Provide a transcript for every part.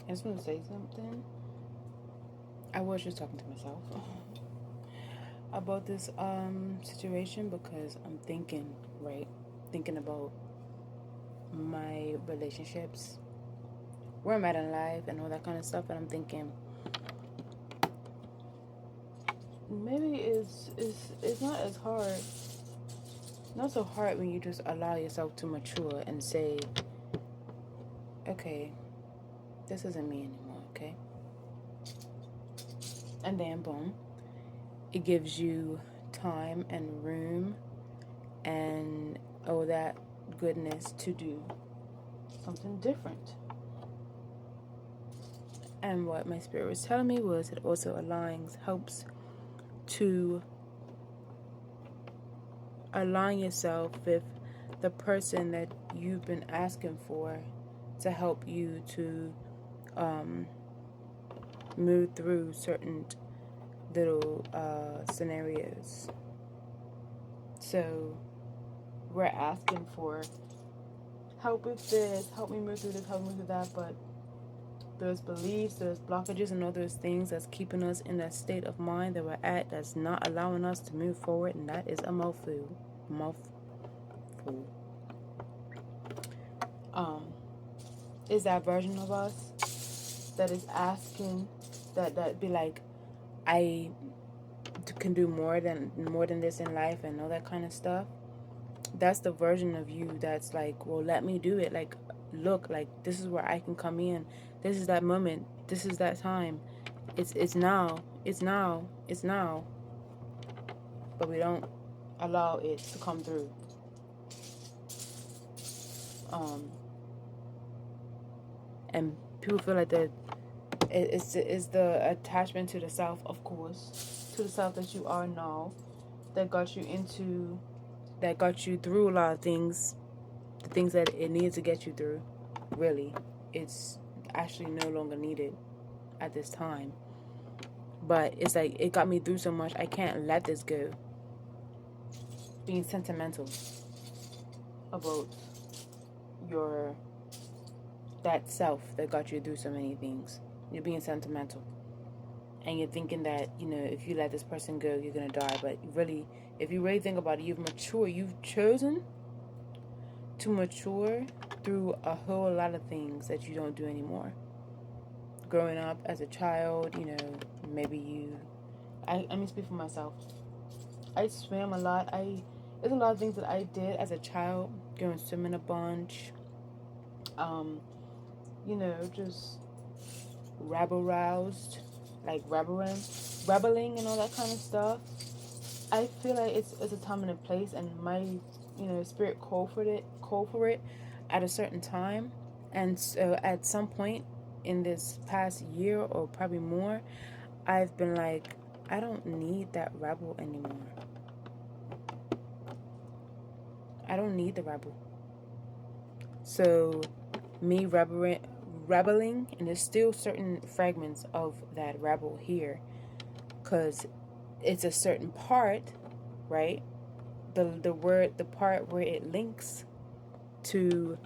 I just want to say something. I was just talking to myself about this situation because I'm thinking, right? Thinking about my relationships, where I'm at in life, and all that kind of stuff. And I'm thinking maybe it's not as hard, not so hard when you just allow yourself to mature and say, okay, this isn't me anymore. Okay, and then boom, it gives you time and room and all that goodness to do something different. And what my spirit was telling me was it also aligns, helps to align yourself with the person that you've been asking for to help you to um, move through certain little scenarios. So we're asking for help with this, help me move through this, help me move through that, but those beliefs, those blockages, and all those things that's keeping us in that state of mind that we're at, that's not allowing us to move forward, and that is a mouthful. Mouthful. Um, is that version of us that is asking, that be like, I can do more than this in life and all that kind of stuff. That's the version of you that's like, well, let me do it. Like, look, like this is where I can come in. This is that moment. This is that time. It's now. It's now. It's now. But we don't allow it to come through. Um, and people feel like that it's the attachment to the self, of course, to the self that you are now, that got you into, that got you through a lot of things, the things that it needed to get you through. Really, it's actually no longer needed at this time. But it's like it got me through so much. I can't let this go. Being sentimental about your that self that got you through so many things. You're being sentimental. And you're thinking that, if you let this person go, you're gonna die. But really, if you really think about it, you've matured. You've chosen to mature through a whole lot of things that you don't do anymore. Growing up as a child, maybe I mean, speak for myself. I swam a lot. There's a lot of things that I did as a child, going swimming a bunch. Um, just rabble roused, like rebelling and all that kind of stuff. I feel like it's a time and a place, and my spirit called for it at a certain time, and so at some point in this past year or probably more, I've been like, I don't need that rebel anymore. I don't need the rebel. So me rebelling, and there's still certain fragments of that rebel here, because it's a certain part, right? The part where it links to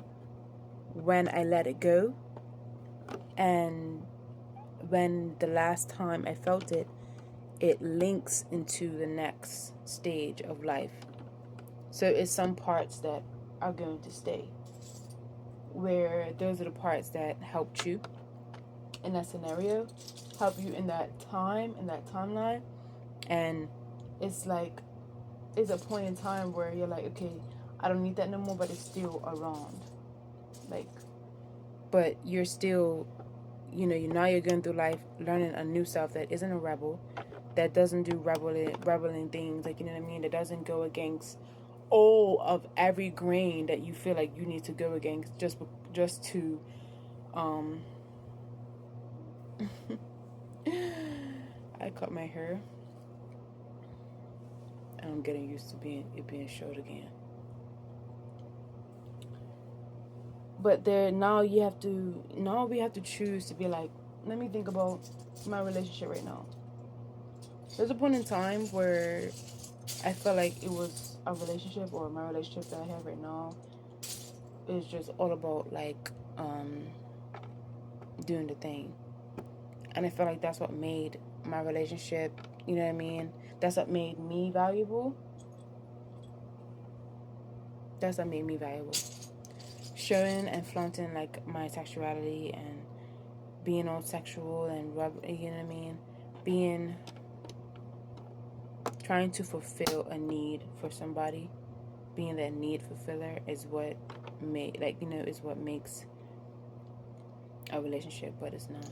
when I let it go, and when the last time I felt it, it links into the next stage of life. So it's some parts that are going to stay, where those are the parts that helped you in that scenario, help you in that time, in that timeline. And it's like, it's a point in time where you're like, okay, I don't need that no more, but it's still around. Like, but you're still, now you're going through life learning a new self that isn't a rebel, that doesn't do rebelling things, like, you know what I mean, that doesn't go against all of every grain that you feel like you need to go against just to I cut my hair and I'm getting used to being short again. But there, now we have to choose to be like, let me think about my relationship right now. There's a point in time where I felt like it was a relationship, or my relationship that I have right now is just all about like doing the thing. And I feel like that's what made my relationship, you know what I mean? That's what made me valuable. That's what made me valuable. Showing and flaunting like my sexuality and being all sexual and you know what I mean? Trying to fulfill a need for somebody, being that need fulfiller is what is what makes a relationship, but it's not.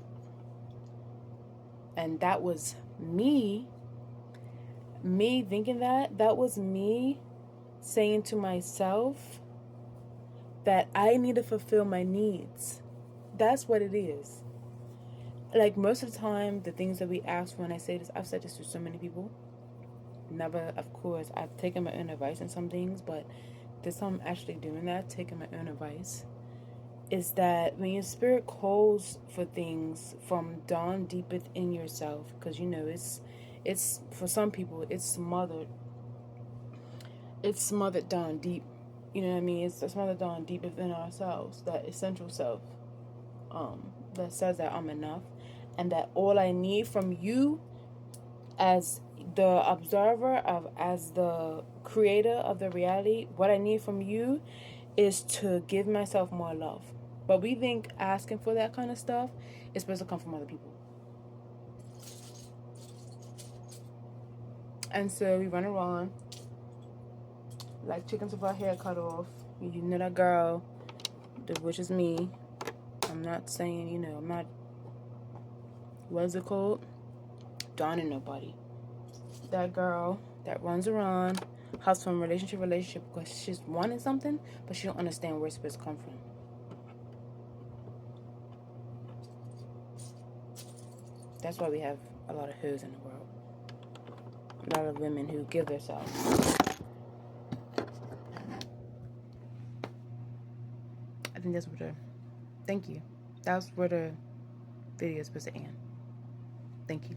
And that was me thinking that was me saying to myself that I need to fulfill my needs. That's what it is. Like, most of the time, the things that we ask, when I say this, I've said this to so many people. Never, of course, I've taken my own advice in some things, but this time I'm actually doing that, taking my own advice, is that when your spirit calls for things from down deep within yourself, because you know it's for some people it's smothered down deep, you know what I mean? It's smothered down deep within ourselves, that essential self, that says that I'm enough, and that all I need from you as the observer as the creator of the reality, what I need from you is to give myself more love. But we think asking for that kind of stuff is supposed to come from other people. And so we run around like chickens with our hair cut off. You know that girl, which is me. I'm not saying, I'm not, what's it called? Donning nobody. That girl that runs around, hops from relationship because she's wanting something, but she don't understand where it's supposed to come from. That's why we have a lot of hoes in the world. A lot of women who give themselves. I think that's thank you. That's where the video is supposed to end. Thank you.